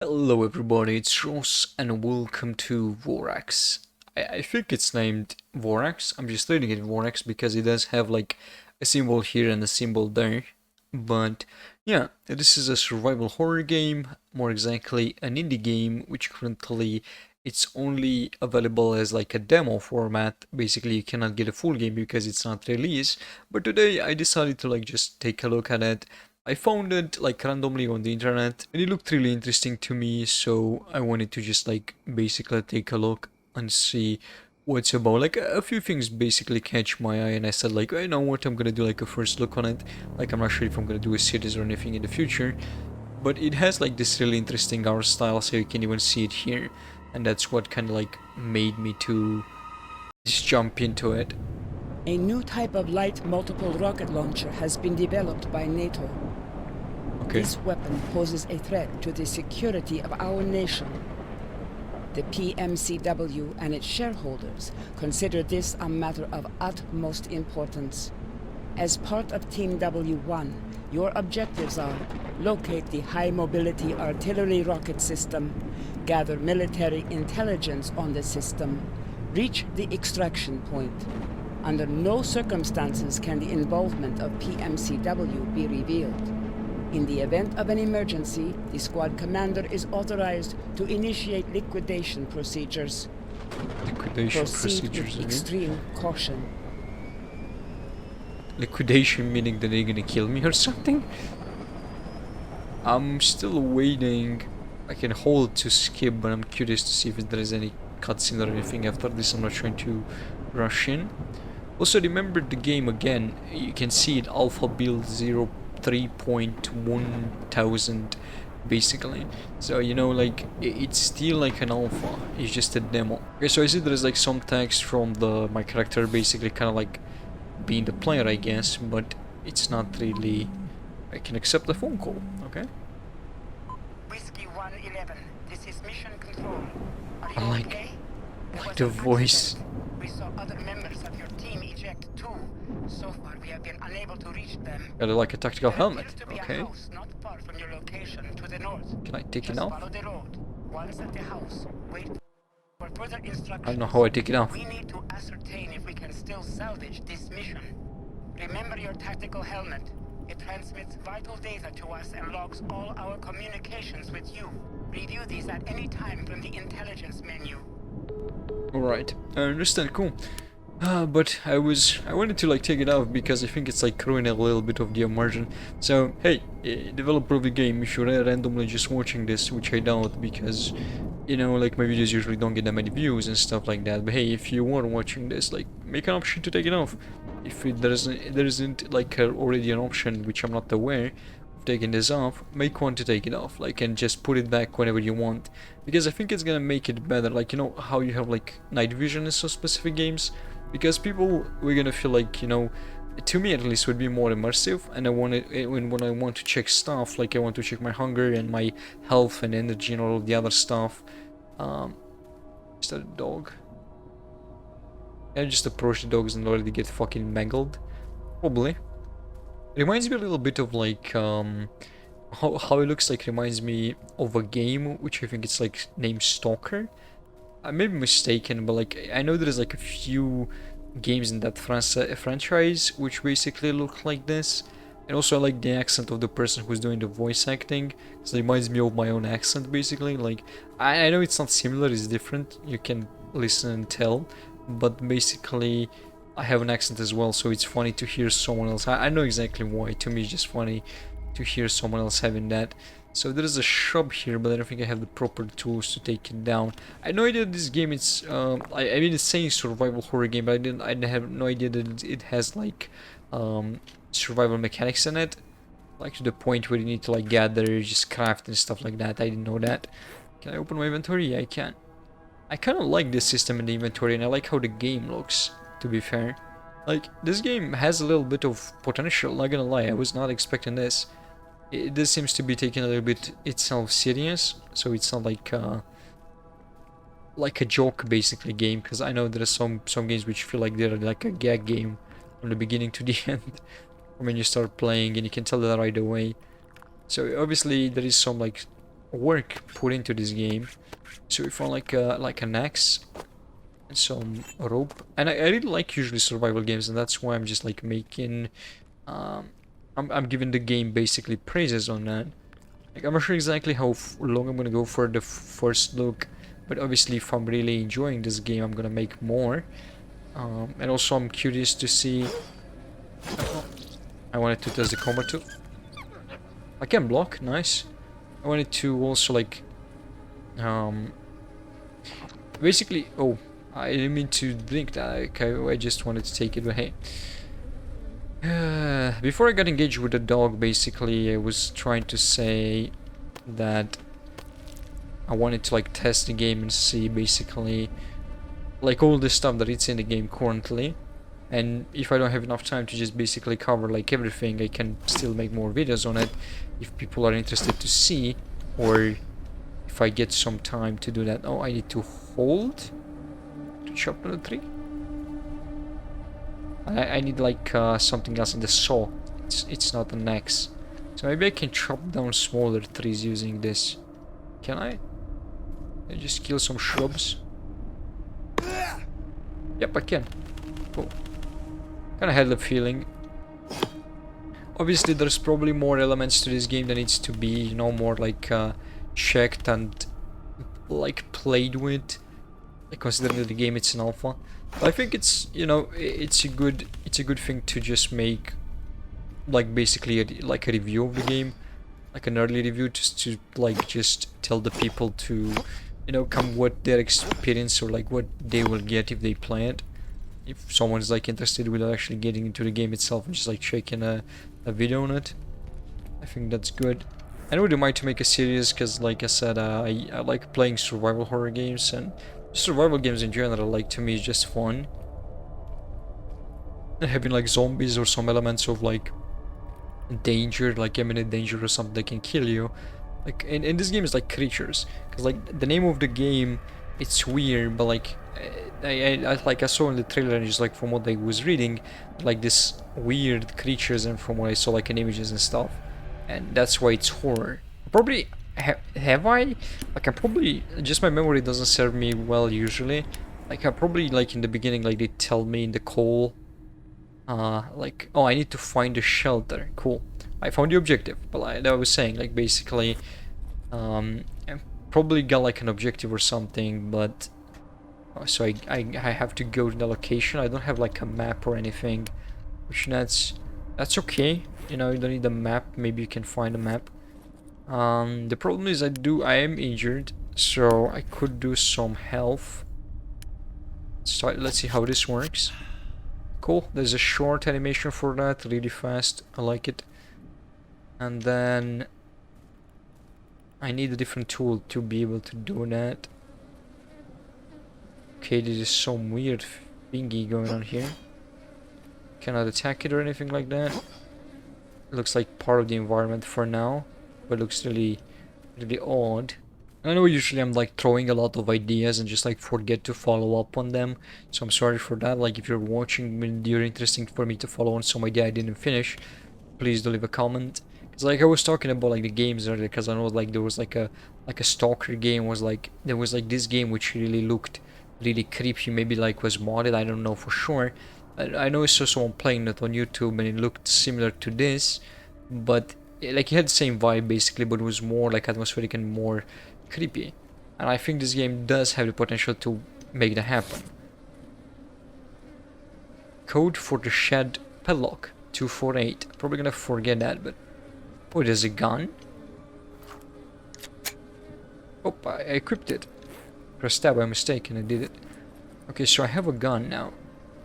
Hello everybody, it's Ross and welcome to Vorax. I think it's named Vorax. I'm just reading it Vorax because it does have like a symbol here and a symbol there. But yeah, this is a survival horror game, more exactly an indie game, which currently it's only available as like a demo format. Basically, you cannot get a full game because it's not released. But today I decided to like just take a look at it. I found it like randomly on the internet and it looked really interesting to me, so I wanted to just like basically take a look and see what's about. Like a few things basically catch my eye and I said like, you know what, I'm gonna do like a first look on it. Like I'm not sure if I'm gonna do a series or anything in the future, but it has like this really interesting art style, so you can even see it here, and that's what kind of like made me to just jump into it. A new type of light multiple rocket launcher has been developed by NATO. Okay. This weapon poses a threat to the security of our nation. The PMCW and its shareholders consider this a matter of utmost importance. As part of Team W1, your objectives are: locate the high-mobility artillery rocket system, gather military intelligence on the system, reach the extraction point. Under no circumstances can the involvement of PMCW be revealed. In the event of an emergency, the squad commander is authorized to initiate liquidation procedures. Liquidation Proceed procedures. with extreme caution. Liquidation meaning that they're gonna kill me or something? I'm still waiting. I can hold to skip, but I'm curious to see if there is any cutscene or anything after this. I'm not trying to rush in. Also, remember the game again. You can see it alpha build 03.1000 basically. So you know, like it's still like an alpha. It's just a demo. Okay, so I see there is like some text from my character, basically kind of like being the player, I guess, but it's not really. I can accept the phone call. Okay. Whiskey 111, this is Mission Control. Are you I'm like, okay? There like was the an voice. accident. We saw other members of your team eject too. So far, we have been unable to reach them. Got like a tactical There helmet. appears to be Okay. a house not far from your location to the north. Can I take it Just off? follow the road. Once at the house, wait for further instructions. I don't know how I take it off. We need to ascertain if we can still salvage this mission. Remember your tactical helmet. It transmits vital data to us and logs all our communications with you. Review these at any time from the intelligence menu. Alright, I understand, cool. But I wanted to like take it off because I think it's like ruining a little bit of the immersion. So, hey, developer of the game, if you're randomly just watching this, which I doubt because, you know, like my videos usually don't get that many views and stuff like that. But hey, if you are watching this, like, make an option to take it off. If there isn't like already an option, which I'm not aware of taking this off, make one to take it off, like, and just put it back whenever you want. Because I think it's gonna make it better, like, you know how you have like night vision in some specific games? Because people we're gonna feel like, you know, to me at least would be more immersive, and I want it when I want to check stuff, like I want to check my hunger and my health and energy and all of the other stuff. Is that a dog? I just approach the dogs and already get fucking mangled. Probably. Reminds me a little bit of like how it looks like. Reminds me of a game which I think it's like named Stalker. I may be mistaken, but like I know there's like a few games in that franchise which basically look like this. And also I like the accent of the person who's doing the voice acting, because it reminds me of my own accent basically. Like I know it's not similar, it's different, you can listen and tell, but basically I have an accent as well, so it's funny to hear someone else. I know exactly why. To me it's just funny to hear someone else having that. So there is a shop here, but I don't think I have the proper tools to take it down. I had no idea this game it's I mean it's saying survival horror game, but I have no idea that it has like survival mechanics in it. Like to the point where you need to like gather, just craft and stuff like that. I didn't know that. Can I open my inventory? Yeah, I can. I kind of like this system in the inventory, and I like how the game looks, to be fair. Like, this game has a little bit of potential, not gonna lie, I was not expecting this. This seems to be taking a little bit itself serious, so it's not like a joke basically game, because I know there are some games which feel like they're like a gag game from the beginning to the end when you start playing, and you can tell that right away. So obviously there is some like work put into this game. So we found like an axe and some rope, and I really like usually survival games, and that's why I'm just like making I'm giving the game basically praises on that. Like, I'm not sure exactly how long I'm gonna go for the first look, but obviously if I'm really enjoying this game, I'm gonna make more. And also I'm curious to see. I wanted to test the combat too. I can block, nice. I wanted to also like basically, oh, I didn't mean to blink that. I just wanted to take it, but hey. Before I got engaged with the dog, basically, I was trying to say that I wanted to like test the game and see basically like all the stuff that it's in the game currently. And if I don't have enough time to just basically cover like everything, I can still make more videos on it if people are interested to see, or if I get some time to do that. Oh, I need to hold to chop down the tree. I need like something else in the saw. It's not an axe. So maybe I can chop down smaller trees using this. Can I? I just kill some shrubs. Yep, I can. Oh. Kinda had the feeling. Obviously there's probably more elements to this game that needs to be, you know, more like checked and like played with. Like, considering the game it's an alpha. But I think it's, you know, it's a good thing to just make like basically like a review of the game, like an early review, just to like just tell the people to, you know, come what their experience or like what they will get if they play it. If someone's like interested without actually getting into the game itself and just like checking a video on it, I think that's good. I would mind to make a series because, like I said, I like playing survival horror games, and survival games in general, like, to me is just fun. And having like zombies or some elements of like danger, like imminent danger or something that can kill you. Like in this game is like creatures, because like the name of the game, it's weird, but like I saw in the trailer and just like from what I was reading, like this weird creatures, and from what I saw like in images and stuff, and that's why it's horror. Probably have I? Like, I probably just, my memory doesn't serve me well usually. Like, I probably, like, in the beginning, like, they tell me in the call, like, oh, I need to find a shelter. Cool. I found the objective, but like I was saying, like, basically, I probably got like an objective or something, but so I have to go to the location. I don't have like a map or anything, which that's okay. You know, you don't need a map. Maybe you can find a map. The problem is I am injured, so I could do some health. So let's see how this works. Cool, there's a short animation for that, really fast, I like it. And then I need a different tool to be able to do that. Okay, this is some weird thingy going on here. Cannot attack it or anything like that. It looks like part of the environment for now, but looks really odd. I know usually I'm like throwing a lot of ideas and just like forget to follow up on them, so I'm sorry for that. Like, if you're watching and you're interested for me to follow on some idea I didn't finish, please do leave a comment. Because like I was talking about like the games earlier, because I know like there was like a stalker game, was like there was like this game which really looked really creepy, maybe like was modded, I don't know for sure. I know I saw someone playing it on YouTube and it looked similar to this, but like it had the same vibe basically, but it was more like atmospheric and more creepy. And I think this game does have the potential to make that happen. Code for the shed padlock 248. Probably gonna forget that, but oh, there's a gun. Oh, I equipped it. Pressed tab by mistake and I did it. Okay, so I have a gun now.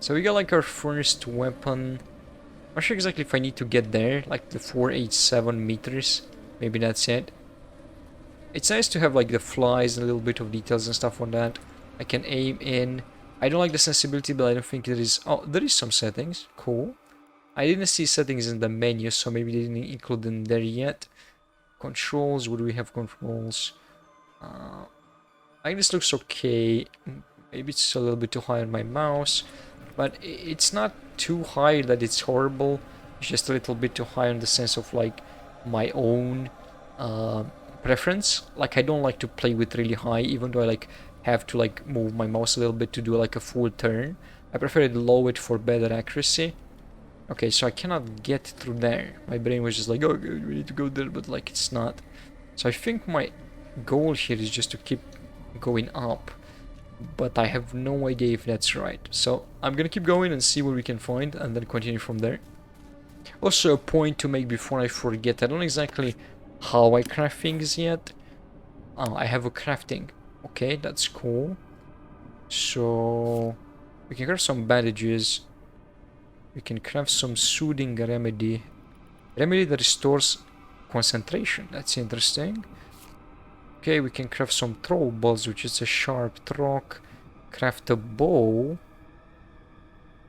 So we got like our first weapon. I'm not sure exactly if I need to get there, like the 487 meters. Maybe that's it. It's nice to have like the flies and a little bit of details and stuff on that. I can aim in. I don't like the sensibility, but I don't think there is. Oh, there is some settings. Cool. I didn't see settings in the menu, so maybe they didn't include them there yet. Controls. Would we have controls? I think this looks okay. Maybe it's a little bit too high on my mouse, but it's not too high that it's horrible. It's just a little bit too high in the sense of like my own preference. Like I don't like to play with really high, even though I like have to like move my mouse a little bit to do like a full turn. I prefer it low it for better accuracy. Okay, so I cannot get through there. My brain was just like, oh, we need to go there, but like it's not. So I think my goal here is just to keep going up, but I have no idea if that's right. So I'm gonna keep going and see what we can find and then continue from there. Also a point to make before I forget, I don't know exactly how I craft things yet. Oh, I have a crafting. Okay, that's cool. So we can craft some bandages. We can craft some soothing remedy. Remedy that restores concentration. That's interesting. Okay, we can craft some throwables, which is a sharp rock. Craft a bow.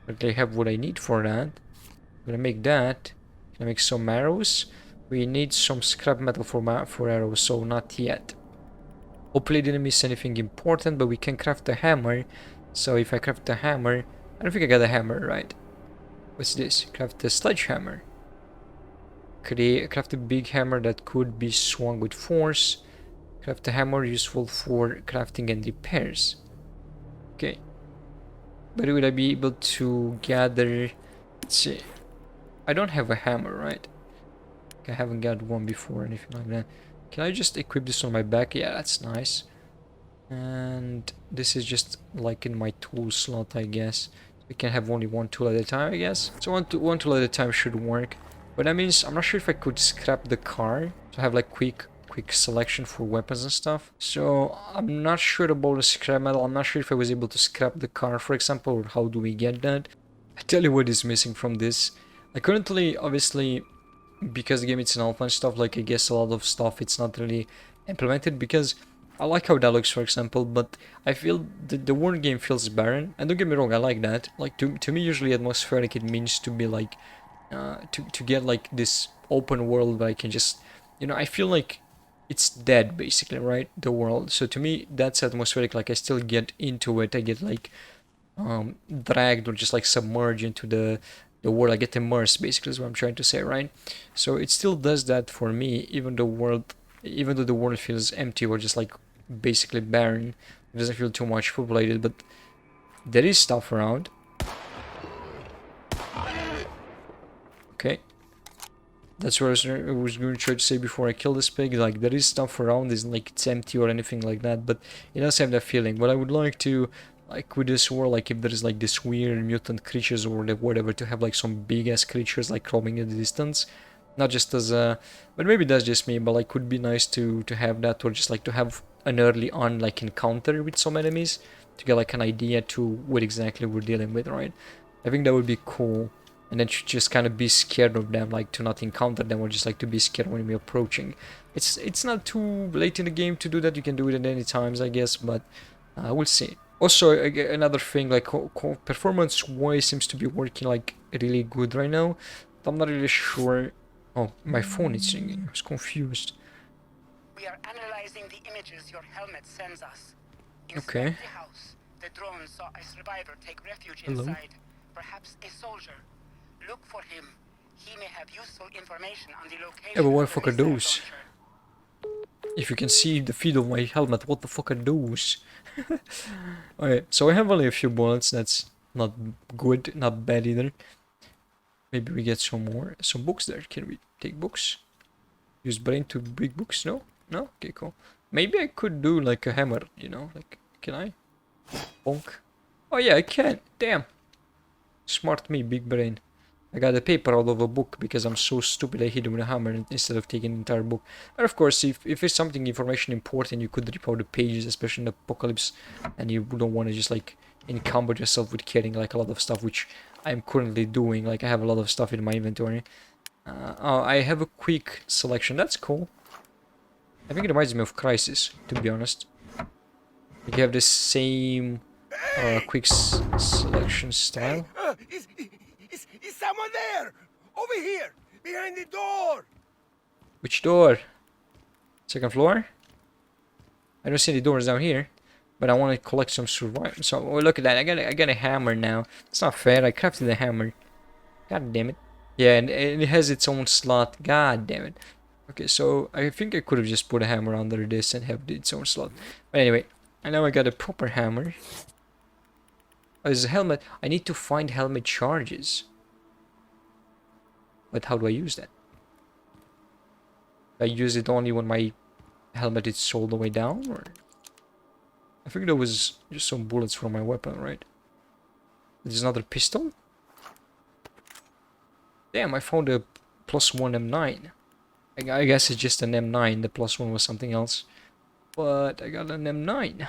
But I have what I need for that. I'm gonna make that. Can I make some arrows? We need some scrap metal for arrows, so not yet. Hopefully I didn't miss anything important, but we can craft a hammer. So if I craft a hammer, I don't think I got a hammer, right? What's this? Craft a sledgehammer. Craft a big hammer that could be swung with force. Craft a hammer useful for crafting and repairs. Okay. But will I be able to gather... Let's see. I don't have a hammer, right? I haven't got one before or anything like that. Can I just equip this on my back? Yeah, that's nice. And this is just like in my tool slot, I guess. We can have only one tool at a time, I guess. So one tool at a time should work. But that means I'm not sure if I could scrap the car to have like quick selection for weapons and stuff. So I'm not sure about the scrap metal. I'm not sure if I was able to scrap the car, for example, or how do we get that. I tell you what is missing from this. Like currently, obviously, because the game it's an alpha and stuff, like I guess a lot of stuff it's not really implemented, because I like how that looks, for example, but I feel the world game feels barren. And don't get me wrong, I like that. Like to me, usually atmospheric it means to be like to get like this open world where I can just, you know, I feel like it's dead basically, right? The world. So to me, that's atmospheric. Like I still get into it. I get like dragged or just like submerged into the world. I get immersed basically is what I'm trying to say, right? So it still does that for me, even though the world feels empty or just like basically barren. It doesn't feel too much populated, but there is stuff around. Okay. That's what I was going to try to say before I kill this pig. Like, there is stuff around, isn't like it's empty or anything like that, but it does have that feeling. But I would like to, like with this world, like if there is like this weird mutant creatures or whatever, to have like some big ass creatures like roaming in the distance. Not just as a, but maybe that's just me, but like would be nice to have that, or just like to have an early on like encounter with some enemies to get like an idea to what exactly we're dealing with, right? I think that would be cool. And then just kind of be scared of them, like to not encounter them, or just like to be scared when we're approaching. It's not too late in the game to do that. You can do it at any times, I guess, but we'll see. Also, another thing, like performance-wise, seems to be working like really good right now. I'm not really sure. Oh, my phone is ringing. I was confused. We are analyzing the images your helmet sends us. Okay. Inside the house, the drone saw a survivor take refuge Hello. inside. Perhaps a soldier. Look for him. He may have useful information on the location. Yeah, but what of the fuck the are missile those? launcher. If you can see the feed of my helmet, what the fuck are those? Okay, so I have only a few bullets. That's not good, not bad either. Maybe we get some more. Some books there. Can we take books? Use brain to big books? No? No? Okay, cool. Maybe I could do like a hammer, you know? Like, can I? Bonk. Oh yeah, I can. Damn. Smart me, big brain. I got a paper out of a book because I'm so stupid I hit it with a hammer instead of taking the entire book. And of course, if it's something information important, you could rip out the pages, especially in the apocalypse, and you don't want to just like encumber yourself with carrying like a lot of stuff, which I'm currently doing. Like I have a lot of stuff in my inventory. Oh, I have a quick selection. That's cool. I think it reminds me of Crisis, to be honest. You have the same quick selection style. Is someone there? Over here! Behind the door! Which door? Second floor? I don't see any doors down here. But I want to collect some survival. So, oh, look at that. I got a hammer now. It's not fair. I crafted a hammer. God damn it. Yeah, and it has its own slot. God damn it. Okay, so I think I could have just put a hammer under this and have its own slot. But anyway, and now I got a proper hammer. Oh, there's a helmet. I need to find helmet charges. But how do I use that? I use it only when my helmet is all the way down, or? I think there was just some bullets from my weapon, right? There's another pistol? Damn, I found a +1 M9. I guess it's just an M9, the +1 was something else. But I got an M9.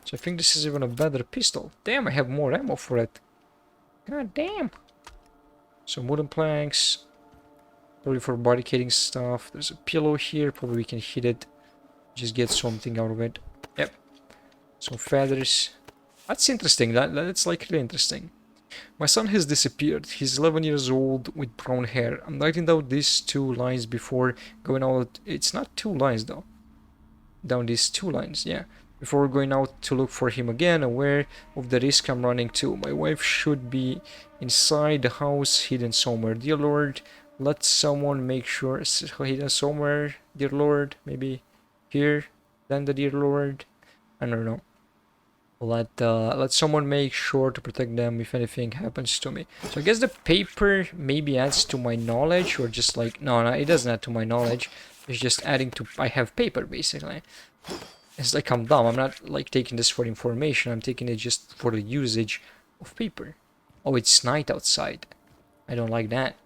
So I think this is even a better pistol. Damn, I have more ammo for it. God damn. Some wooden planks. Probably for barricading stuff. There's a pillow here, probably we can hit it. Just get something out of it. Yep. Some feathers. That's interesting, that's like really interesting. My son has disappeared. He's 11 years old with brown hair. I'm writing down these 2 lines before going out. It's not 2 lines though. Down these 2 lines, yeah. Before going out to look for him again, aware of the risk I'm running too. My wife should be inside the house, hidden somewhere. Dear Lord, let someone make sure hidden somewhere. Dear Lord, maybe here. Then the Dear Lord. I don't know. Let someone make sure to protect them if anything happens to me. So I guess the paper maybe adds to my knowledge, or just like no, it doesn't add to my knowledge. It's just adding to I have paper basically. It's like I'm dumb. I'm not like taking this for information. I'm taking it just for the usage of paper. Oh, it's night outside. I don't like that.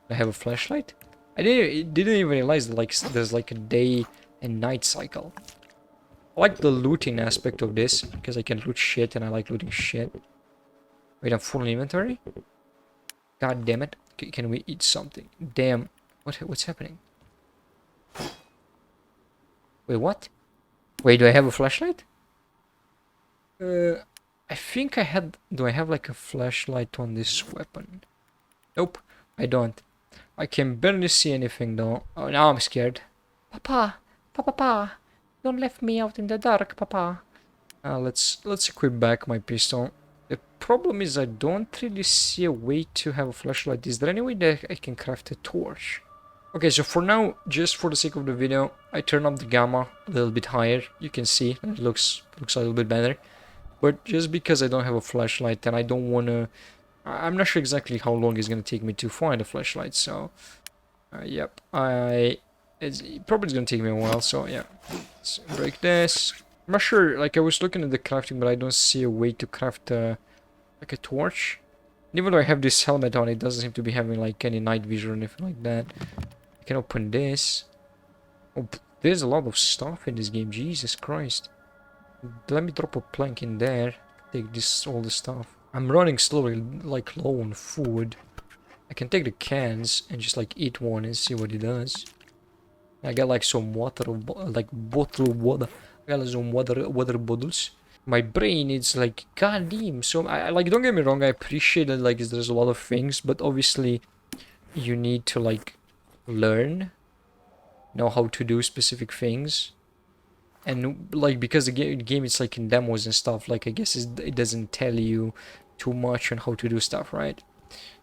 I have a flashlight. I didn't even realize that like there's like a day and night cycle. I like the looting aspect of this, because I can loot shit and I like looting shit. Wait, I'm full inventory? God damn it. Can we eat something? Damn. What's happening? Wait, what? Wait, do I have a flashlight? I think I had... Do I have like a flashlight on this weapon? Nope, I don't. I can barely see anything though. Oh, now I'm scared. Papa! Papa! Don't leave me out in the dark, Papa. Let's equip back my pistol. The problem is I don't really see a way to have a flashlight. Is there any way that I can craft a torch? Okay, so for now, just for the sake of the video, I turn up the gamma a little bit higher. You can see it looks a little bit better. But just because I don't have a flashlight and I don't wanna... I'm not sure exactly how long it's gonna take me to find a flashlight, so... yep, it's probably gonna take me a while, so yeah. Let's break this. I'm not sure, like I was looking at the crafting, but I don't see a way to craft like a torch. And even though I have this helmet on, it doesn't seem to be having like any night vision or anything like that. I can open this. Oh, there's a lot of stuff in this game, Jesus Christ. Let me drop a plank in there. Take this, all the stuff. I'm running slowly, like low on food. I can take the cans and just like eat one and see what it does. I got like some water, like bottle of water. I got some water bottles. My brain is like goddamn. So I like, don't get me wrong, I appreciate that like there's a lot of things, but obviously you need to like learn, know how to do specific things, and like because the game is like in demos and stuff. Like I guess it doesn't tell you too much on how to do stuff, right?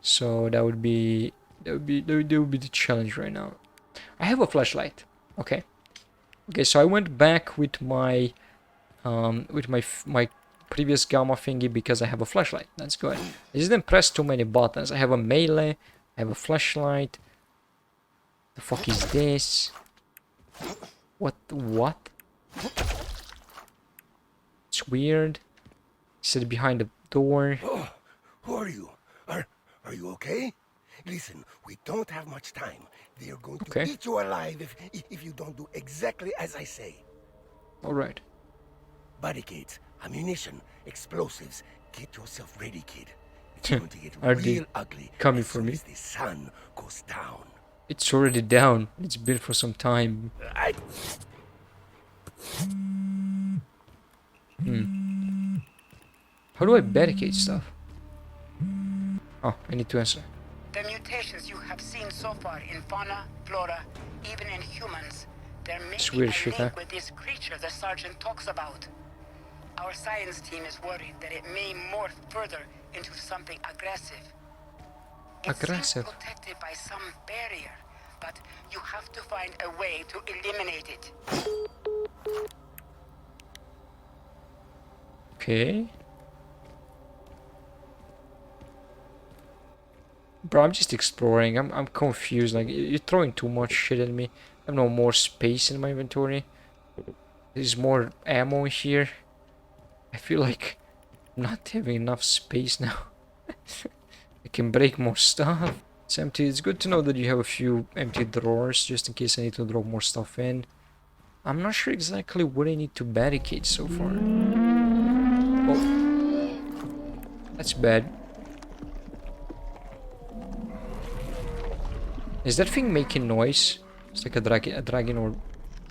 So that would be the challenge right now. I have a flashlight. Okay. So I went back with my my previous gamma thingy because I have a flashlight. That's good. I didn't press too many buttons. I have a melee. I have a flashlight. The fuck is this? What? It's weird. Sit behind the door. Oh, who are you? Are you okay? Listen, we don't have much time. They are going to eat you alive if you don't do exactly as I say. All right. Barricades, ammunition, explosives. Get yourself ready, kid. It's going to get Are real they ugly coming as for soon me? as the sun goes down. It's already down. It's been for some time. How do I barricade stuff? Oh, I need to answer. The mutations you have seen so far in fauna, flora, even in humans, there may It's be weird a shit, link huh? with this creature the Sergeant talks about. Our science team is worried that it may morph further into something aggressive. It Aggressive? seems protected by some barrier, but you have to find a way to eliminate it. Okay. Bro, I'm just exploring. I'm confused. Like, you're throwing too much shit at me. I have no more space in my inventory. There's more ammo here. I feel like I'm not having enough space now. I can break more stuff. It's empty. It's good to know that you have a few empty drawers just in case I need to drop more stuff in. I'm not sure exactly what I need to barricade so far. Oh, that's bad. Is that thing making noise? It's like a dragon or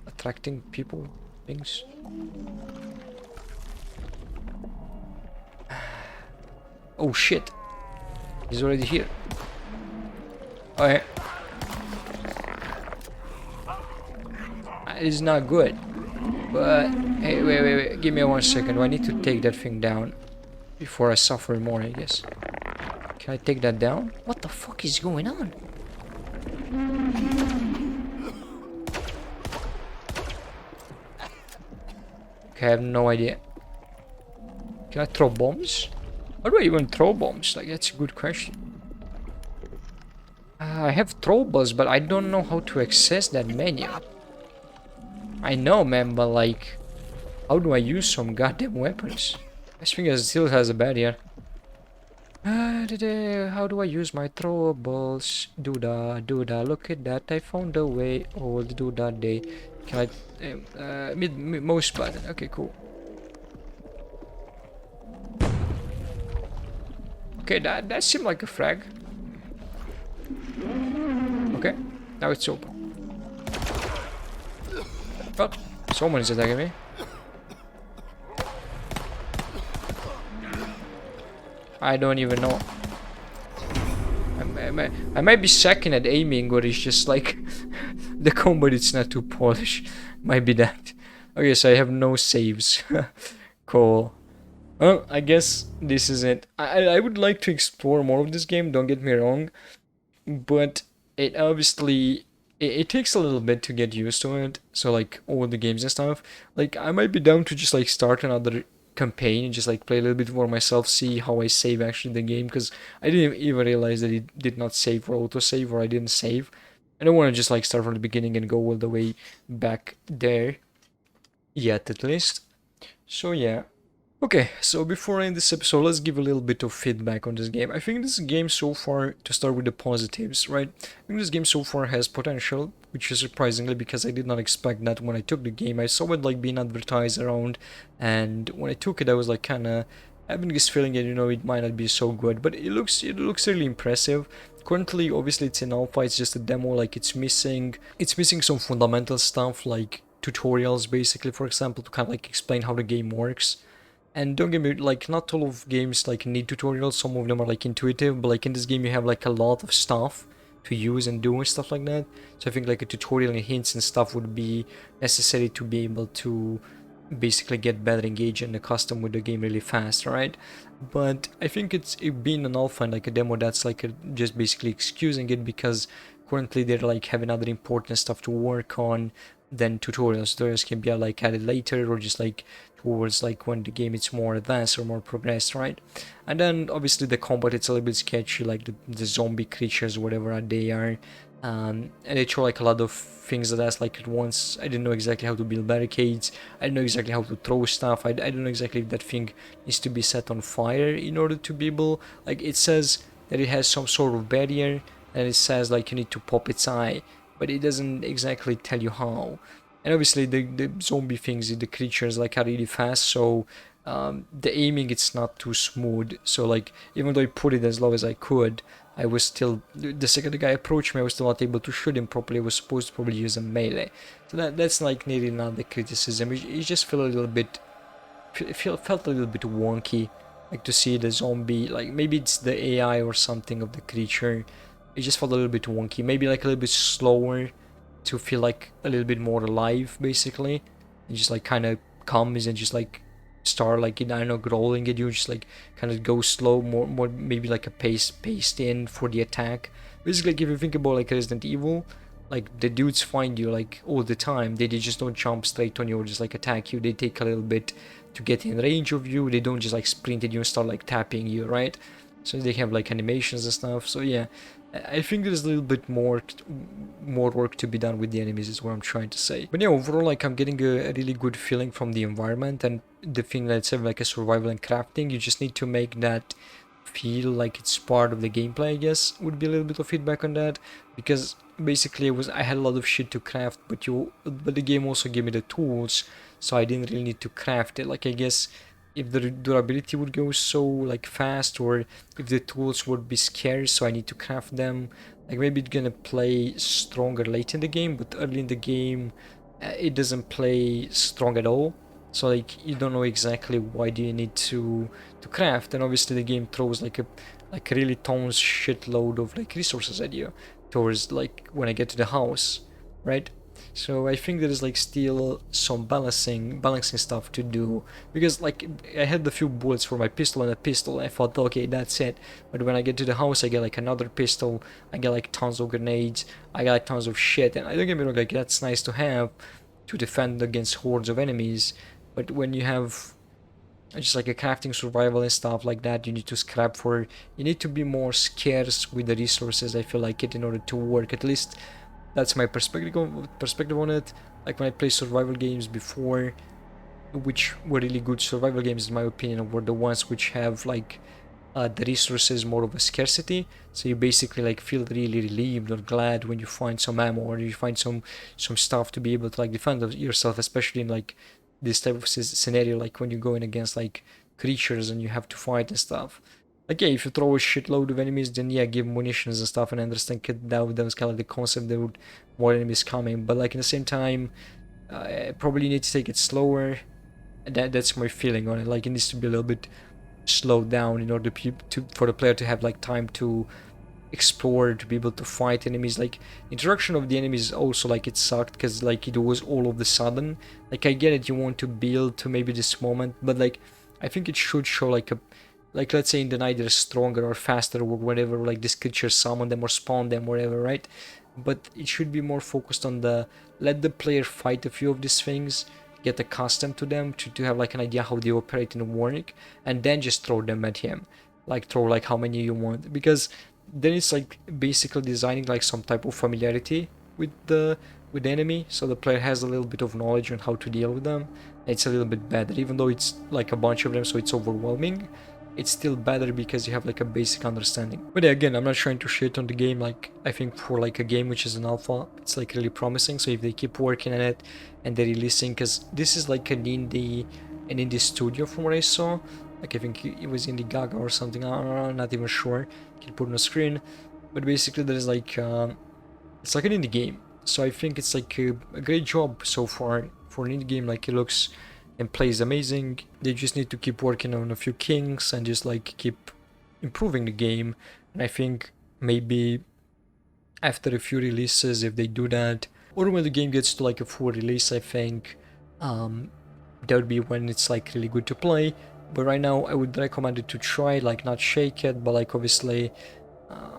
attracting people, things. Oh shit! He's already here. Okay. It's not good. But hey, wait. Give me 1 second. Do I need to take that thing down before I suffer more? I guess. Can I take that down? What the fuck is going on? Okay, I have no idea. Can I throw bombs? How do I even throw bombs? Like, that's a good question. I have throwables, but I don't know how to access that menu. I know, man, but like, how do I use some goddamn weapons? This thing still has a barrier. How do I use my throwables? Doodah, look at that, I found a way. Old doodah day. Can I, mouse button, okay, cool. Okay, that seemed like a frag. Okay, now it's open. Fuck, someone is attacking me. I don't even know. I might be second at aiming, or it's just like the combat it's not too polished. Might be that. Okay, so I have no saves. Cool. Well, I guess this is it. I would like to explore more of this game, don't get me wrong. But it obviously... It takes a little bit to get used to it. So like all the games and stuff. Like I might be down to just like start another campaign and just like play a little bit more myself, see how I save actually the game, because I didn't even realize that it did not save or autosave, or I didn't save. I don't want to just like start from the beginning and go all the way back there yet, at least. So yeah. Okay, so before I end this episode, let's give a little bit of feedback on this game. I think this game so far, to start with the positives, right? I think this game so far has potential, which is surprisingly, because I did not expect that when I took the game. I saw it like being advertised around, and when I took it, I was like kinda having this feeling that, you know, it might not be so good, but it looks really impressive. Currently, obviously it's in alpha, it's just a demo, like it's missing some fundamental stuff, like tutorials basically, for example, to kind of like explain how the game works. And don't get me, like, not all of games like need tutorials, some of them are like intuitive, but like in this game you have like a lot of stuff to use and do and stuff like that. So I think like a tutorial and hints and stuff would be necessary to be able to basically get better engaged and accustomed with the game really fast, right? But I think it being an alpha and like a demo, that's like just basically excusing it, because currently they're like having other important stuff to work on than tutorials. Tutorials can be like added later, or just like towards like when the game is more advanced or more progressed, right? And then obviously the combat, it's a little bit sketchy, like the zombie creatures, whatever they are, and they throw like a lot of things at us like at once. I didn't know exactly how to build barricades, I didn't know exactly how to throw stuff, I don't know exactly if that thing needs to be set on fire in order to be able, like it says that it has some sort of barrier, and it says like you need to pop its eye, but it doesn't exactly tell you how. And obviously the zombie things, the creatures like are really fast, so the aiming, it's not too smooth. So like even though I put it as low as I could, I was still, the second the guy approached me, I was still not able to shoot him properly. I was supposed to probably use a melee. So that's like nearly not the criticism. It just felt a little bit, felt a little bit wonky, like to see the zombie, like maybe it's the AI or something of the creature. It just felt a little bit wonky, maybe like a little bit slower, to feel like a little bit more alive, basically. And just like kind of comes and just like start like, I don't know, growling at you, just like kind of go slow, more maybe like a paced in for the attack. Basically, like if you think about like Resident Evil, like the dudes find you like all the time. They just don't jump straight on you or just like attack you. They take a little bit to get in range of you. They don't just like sprint at you and start like tapping you, right? So they have like animations and stuff. So yeah, I think there's a little bit more work to be done with the enemies is what I'm trying to say. But yeah, overall, like I'm getting a really good feeling from the environment and the thing that it's like a survival and crafting. You just need to make that feel like it's part of the gameplay, I guess, would be a little bit of feedback on that, because basically I had a lot of shit to craft, but the game also gave me the tools, so I didn't really need to craft it. Like I guess if the durability would go so like fast, or if the tools would be scarce, so I need to craft them, like maybe it's gonna play stronger late in the game, but early in the game it doesn't play strong at all. So like you don't know exactly why do you need to craft, and obviously the game throws like a really tons shitload of like resources at you towards like when I get to the house, right? So I think there is like still some balancing stuff to do, because like I had a few bullets for my pistol and a pistol. I thought, okay, that's it. But when I get to the house, I get like another pistol. I get like tons of grenades. I got like tons of shit. And I don't get me wrong, like that's nice to have to defend against hordes of enemies. But when you have just like a crafting survival and stuff like that, you need to scrap for. You need to be more scarce with the resources. I feel like it in order to work. At least that's my perspective on it. Like when I play survival games before, which were really good survival games in my opinion, were the ones which have like the resources more of a scarcity. So you basically like feel really relieved or glad when you find some ammo or you find some stuff to be able to like defend yourself, especially in like this type of scenario, like when you're going against like creatures and you have to fight and stuff. Like yeah, if you throw a shitload of enemies, then yeah, give munitions and stuff, and I understand that was kind of the concept, there would more enemies coming, but like in the same time, probably need to take it slower. That's my feeling on it. Like it needs to be a little bit slowed down in order for the player to have like time to explore, to be able to fight enemies. Like interaction of the enemies also, like it sucked because like it was all of the sudden. Like I get it, you want to build to maybe this moment, but like I think it should show like a, like let's say in the night they're stronger or faster or whatever, like this creature summon them or spawn them, whatever, right? But it should be more focused on the let the player fight a few of these things, get accustomed to them, to have like an idea how they operate in work, and then just throw them at him. Like throw like how many you want, because then it's like basically designing like some type of familiarity with the enemy, so the player has a little bit of knowledge on how to deal with them. It's a little bit better, even though it's like a bunch of them, so it's overwhelming. It's still better because you have like a basic understanding. But yeah, again, I'm not trying to shit on the game. Like I think for like a game which is an alpha, it's like really promising. So if they keep working on it and they're releasing, because this is like an indie studio from what I saw. Like I think it was Indie Gaga or something. I'm not even sure. Can put on a screen, but basically there's like it's like an indie game. So I think it's like a great job so far for an indie game. Like it looks and plays amazing. They just need to keep working on a few kinks and just like keep improving the game. And I think maybe after a few releases, if they do that, or when the game gets to like a full release, I think that would be when it's like really good to play. But right now I would recommend it to try, like not shake it, but like obviously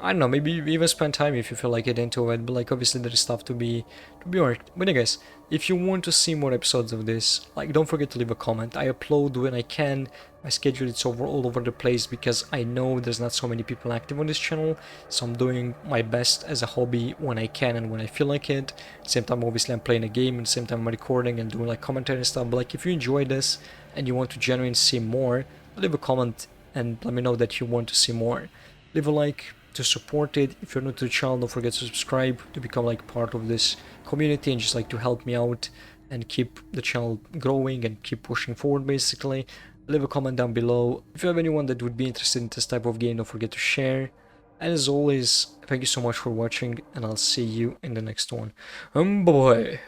I don't know, maybe even spend time if you feel like it into it, but like obviously there is stuff to be worked. But yeah guys, if you want to see more episodes of this, like don't forget to leave a comment. I upload when I can. My schedule is all over the place because I know there's not so many people active on this channel, so I'm doing my best as a hobby when I can and when I feel like it. At the same time obviously I'm playing a game, and at the same time I'm recording and doing like commentary and stuff. But like if you enjoy this and you want to genuinely see more, leave a comment and let me know that you want to see more. Leave a like to support it. If you're new to the channel, don't forget to subscribe to become like part of this community and just like to help me out and keep the channel growing and keep pushing forward basically. Leave a comment down below. If you have anyone that would be interested in this type of game, don't forget to share. And as always, thank you so much for watching, and I'll see you in the next one. Bye bye.